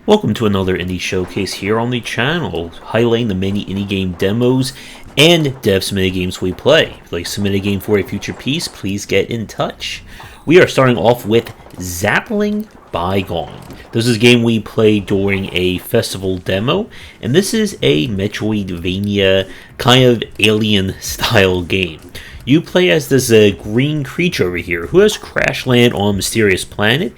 Welcome to another indie showcase here on the channel, highlighting the many indie game demos and devs minigames we play. If you'd like to submit a game for a future piece, please get in touch. We are starting off with Zapling Bygone. This is a game we played during a festival demo, and this is a Metroidvania kind of alien style game. You play as this green creature over here who has crash land on a mysterious planet.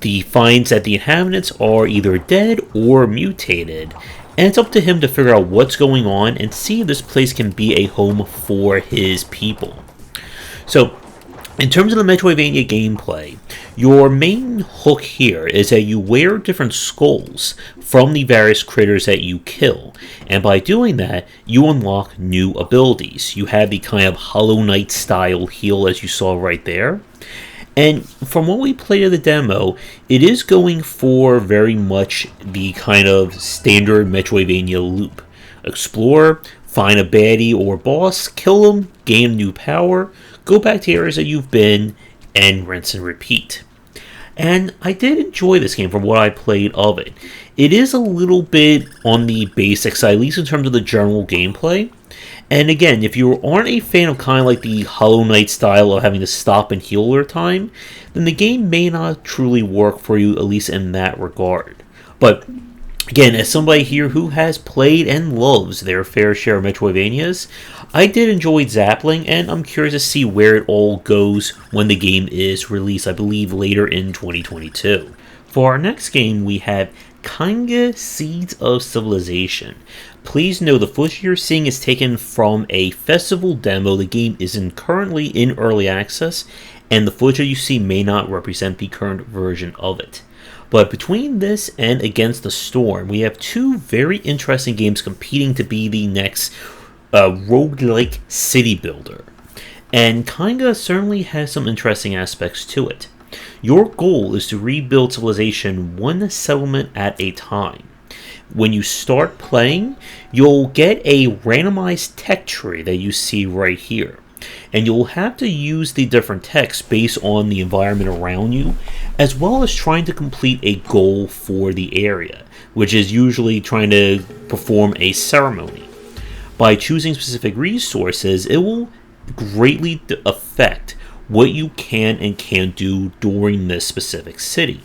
He finds that the inhabitants are either dead or mutated, and it's up to him to figure out what's going on and see if this place can be a home for his people. So, in terms of the Metroidvania gameplay, your main hook here is that you wear different skulls from the various critters that you kill, and by doing that, you unlock new abilities. You have the kind of Hollow Knight style heal as you saw right there, and from what we played in the demo, it is going for very much the kind of standard Metroidvania loop. Explore, find a baddie or boss, kill them, gain new power, go back to areas that you've been, and rinse and repeat. And I did enjoy this game from what I played of it. It is a little bit on the basic side, at least in terms of the general gameplay. And again, if you aren't a fan of kind of like the Hollow Knight style of having to stop and heal your time, then the game may not truly work for you, at least in that regard. But again, as somebody here who has played and loves their fair share of Metroidvanias, I did enjoy Zapling, and I'm curious to see where it all goes when the game is released, I believe later in 2022. For our next game, we have Kainga Seeds of Civilization. Please know the footage you're seeing is taken from a festival demo. The game isn't currently in early access, and the footage that you see may not represent the current version of it. But between this and Against the Storm, we have two very interesting games competing to be the next roguelike city builder. And Kainga certainly has some interesting aspects to it. Your goal is to rebuild civilization one settlement at a time. When you start playing, you'll get a randomized tech tree that you see right here. And you'll have to use the different techs based on the environment around you, as well as trying to complete a goal for the area, which is usually trying to perform a ceremony. By choosing specific resources, it will greatly affect what you can and can't do during this specific city.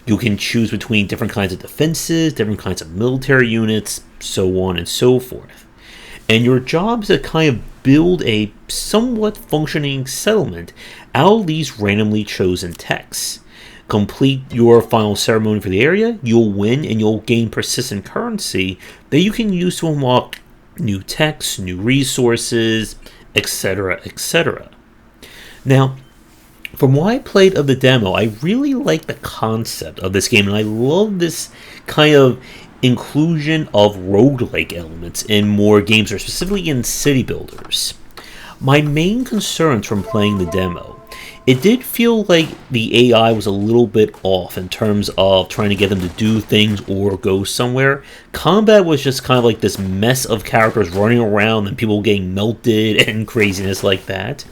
You can choose between different kinds of defenses, different kinds of military units, so on and so forth. And your job is to kind of build a somewhat functioning settlement out of these randomly chosen techs. Complete your final ceremony for the area, you'll win, and you'll gain persistent currency that you can use to unlock new techs, new resources, etc., etc. Now, from what I played of the demo, I really like the concept of this game, and I love this kind of inclusion of roguelike elements in more games, or specifically in city builders. My main concerns from playing the demo, it did feel like the AI was a little bit off in terms of trying to get them to do things or go somewhere. Combat was just kind of like this mess of characters running around and people getting melted and craziness like that.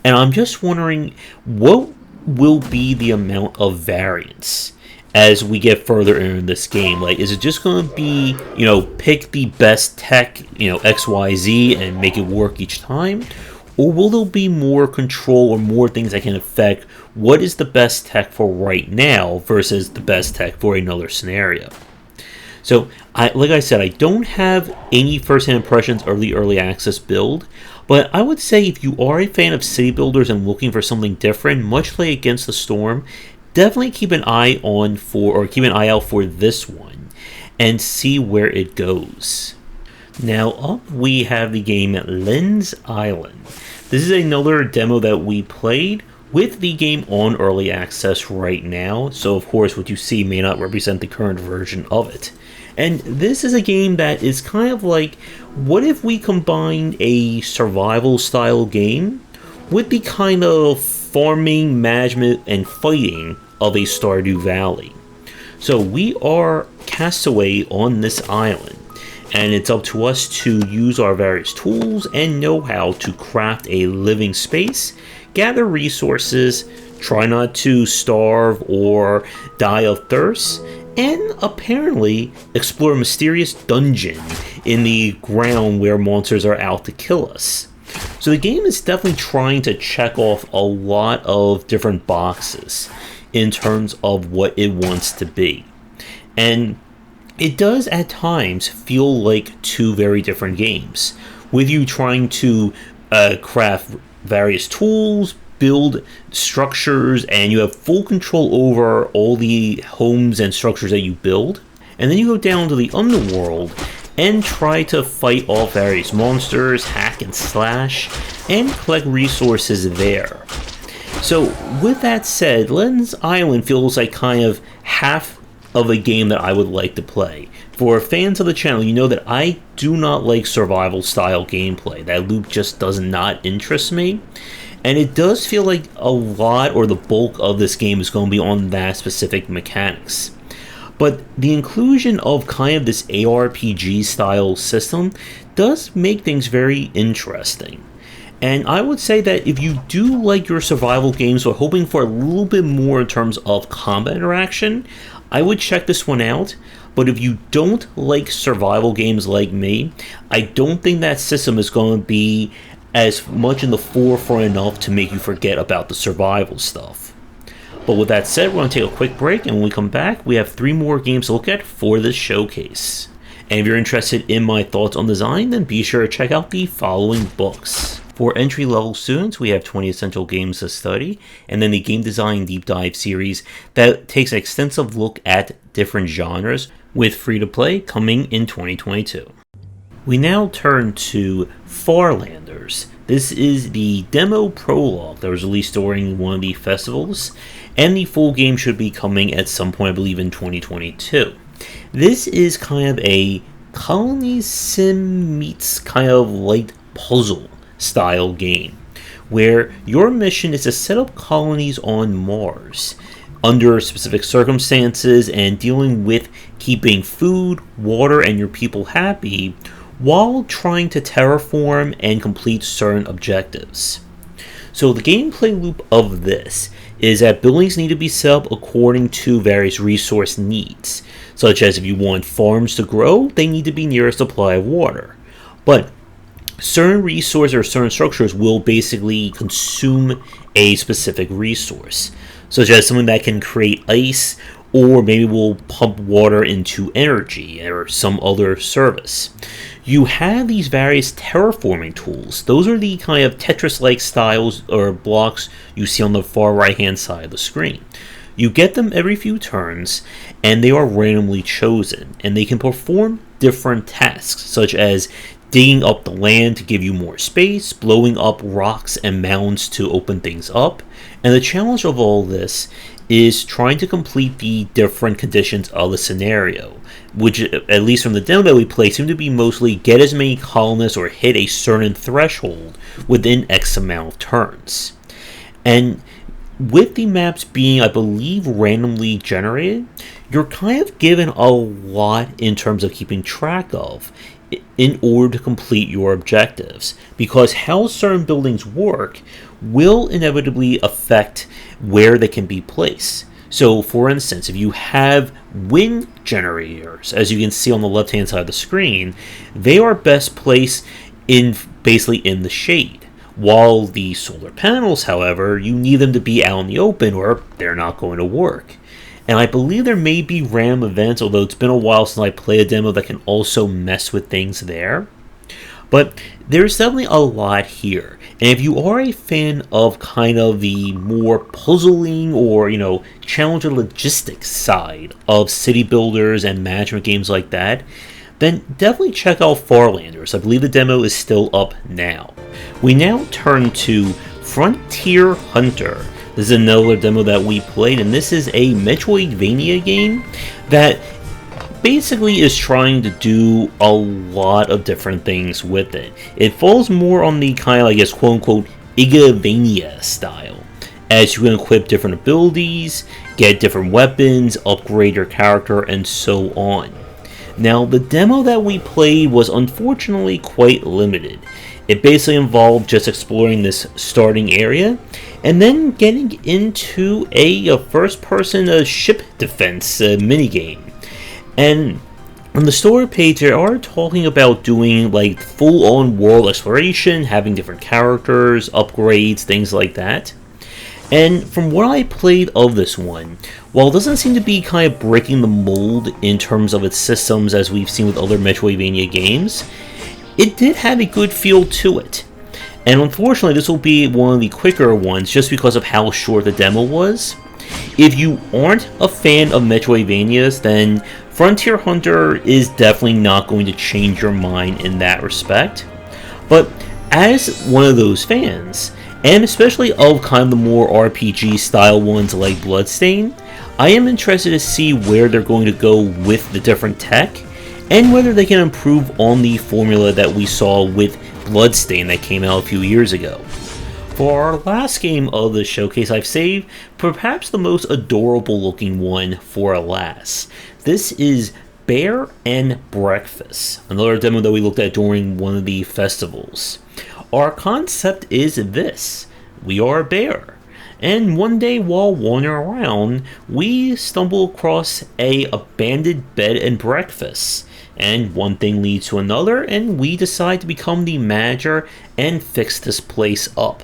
And I'm just wondering, what will be the amount of variance as we get further in this game? Like, is it just going to be, pick the best tech, XYZ and make it work each time? Or will there be more control or more things that can affect what is the best tech for right now versus the best tech for another scenario? So, like I said, I don't have any first-hand impressions of the early access build, but I would say if you are a fan of city builders and looking for something different, much like Against the Storm, definitely keep an eye out for this one and see where it goes. Now up we have the game Lens Island. This is another demo that we played with the game on early access right now, so of course what you see may not represent the current version of it. And this is a game that is kind of like, what if we combined a survival style game with the kind of farming, management, and fighting of a Stardew Valley? So we are castaway on this island, and it's up to us to use our various tools and know-how to craft a living space, gather resources, try not to starve or die of thirst, and apparently explore a mysterious dungeon in the ground where monsters are out to kill us. So the game is definitely trying to check off a lot of different boxes in terms of what it wants to be. And it does at times feel like two very different games, with you trying to craft various tools, build structures, and you have full control over all the homes and structures that you build. And then you go down to the underworld and try to fight off various monsters, hack and slash, and collect resources there. So with that said, Len's Island feels like kind of half of a game that I would like to play. For fans of the channel, you know that I do not like survival style gameplay. That loop just does not interest me. And it does feel like a lot, or the bulk of this game, is going to be on that specific mechanics. But the inclusion of kind of this ARPG style system does make things very interesting. And I would say that if you do like your survival games or hoping for a little bit more in terms of combat interaction, I would check this one out. But if you don't like survival games like me, I don't think that system is going to be as much in the forefront enough to make you forget about the survival stuff. But with that said, we're going to take a quick break, and when we come back, we have 3 more games to look at for this showcase. And if you're interested in my thoughts on design, then be sure to check out the following books. For entry-level students, we have 20 Essential Games to Study, and then the Game Design Deep Dive series that takes an extensive look at different genres, with free-to-play coming in 2022. We now turn to Farlanders. This is the demo prologue that was released during one of the festivals, and the full game should be coming at some point, I believe, in 2022. This is kind of a colony sim meets kind of light puzzle style game, where your mission is to set up colonies on Mars under specific circumstances and dealing with keeping food, water, and your people happy while trying to terraform and complete certain objectives. So the gameplay loop of this is that buildings need to be set up according to various resource needs, such as if you want farms to grow, they need to be near a supply of water. But certain resources or certain structures will basically consume a specific resource, such as something that can create ice, or maybe will pump water into energy or some other service. You have these various terraforming tools. Those are the kind of Tetris-like styles or blocks you see on the far right-hand side of the screen. You get them every few turns, and they are randomly chosen, and they can perform different tasks, such as digging up the land to give you more space, blowing up rocks and mounds to open things up. And the challenge of all this is trying to complete the different conditions of the scenario, which, at least from the demo that we played, seem to be mostly get as many colonists or hit a certain threshold within X amount of turns. And with the maps being, I believe, randomly generated, you're kind of given a lot in terms of keeping track of in order to complete your objectives, because how certain buildings work will inevitably affect where they can be placed. So for instance, if you have wind generators, as you can see on the left hand side of the screen, they are best placed basically in the shade, while the solar panels, however, you need them to be out in the open or they're not going to work. And I believe there may be random events, although it's been a while since I played a demo, that can also mess with things there. But there's definitely a lot here. And if you are a fan of kind of the more puzzling or, challenge logistics side of city builders and management games like that, then definitely check out Farlanders. I believe the demo is still up now. We now turn to Frontier Hunter. This is another demo that we played, and this is a Metroidvania game that basically is trying to do a lot of different things with it. It falls more on the kind of, I guess, quote-unquote, Igavania style, as you can equip different abilities, get different weapons, upgrade your character, and so on. Now, the demo that we played was unfortunately quite limited. It basically involved just exploring this starting area, and then getting into a first-person ship defense minigame. And on the story page, they are talking about doing like full-on world exploration, having different characters, upgrades, things like that. And from what I played of this one, while it doesn't seem to be kind of breaking the mold in terms of its systems as we've seen with other Metroidvania games, it did have a good feel to it. And unfortunately, this will be one of the quicker ones just because of how short the demo was. If you aren't a fan of Metroidvanias, then Frontier Hunter is definitely not going to change your mind in that respect. But as one of those fans, and especially of kind of the more RPG style ones like Bloodstain, I am interested to see where they're going to go with the different tech, and whether they can improve on the formula that we saw with Bloodstain that came out a few years ago. For our last game of the showcase, I've saved perhaps the most adorable looking one for last. This is Bear and Breakfast, another demo that we looked at during one of the festivals. Our concept is this: we are a bear, and one day while wandering around, we stumble across a abandoned bed and breakfast. And one thing leads to another, and we decide to become the manager and fix this place up.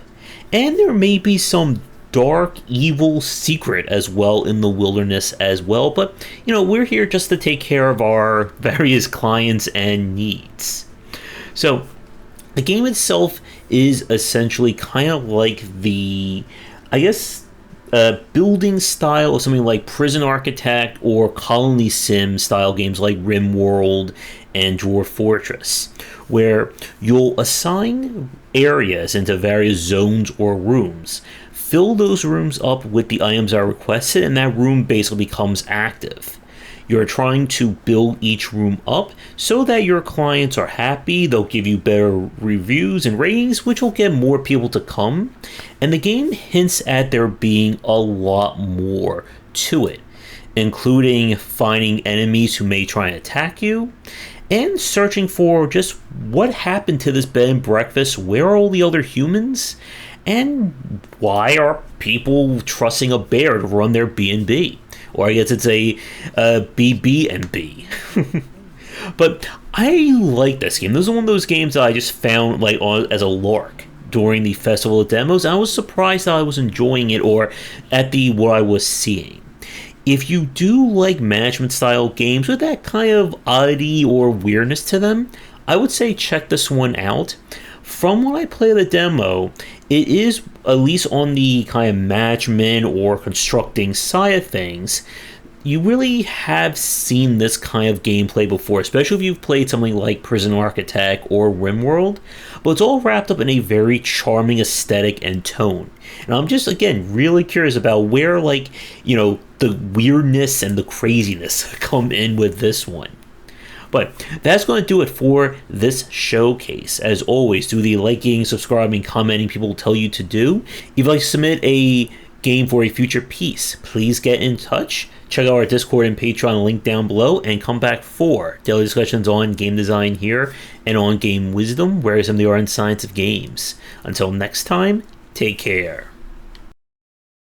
And there may be some dark, evil secret as well in the wilderness as well, but we're here just to take care of our various clients and needs. So the game itself is essentially kind of like the, building style of something like Prison Architect or Colony Sim style games like RimWorld and Dwarf Fortress, where you'll assign areas into various zones or rooms, fill those rooms up with the items that are requested, and that room basically becomes active. You're trying to build each room up so that your clients are happy, they'll give you better reviews and ratings, which will get more people to come. And the game hints at there being a lot more to it, including finding enemies who may try and attack you, and searching for just what happened to this bed and breakfast, where are all the other humans, and why are people trusting a bear to run their B&B? Or I guess it's a BB&B. But I like this game. This is one of those games that I just found as a lark during the festival of demos. I was surprised that I was enjoying it or at what I was seeing. If you do like management style games with that kind of oddity or weirdness to them, I would say check this one out. From when I play the demo, it is, at least on the kind of management or constructing side of things, you really have seen this kind of gameplay before, especially if you've played something like Prison Architect or RimWorld, but it's all wrapped up in a very charming aesthetic and tone. And I'm just, again, really curious about where, the weirdness and the craziness come in with this one. But that's going to do it for this showcase. As always, do the liking, subscribing, commenting people will tell you to do. If you'd like to submit a game for a future piece, please get in touch. Check out our Discord and Patreon link down below, and come back for daily discussions on game design here and on game wisdom, where some of the art and science of games. Until next time, take care.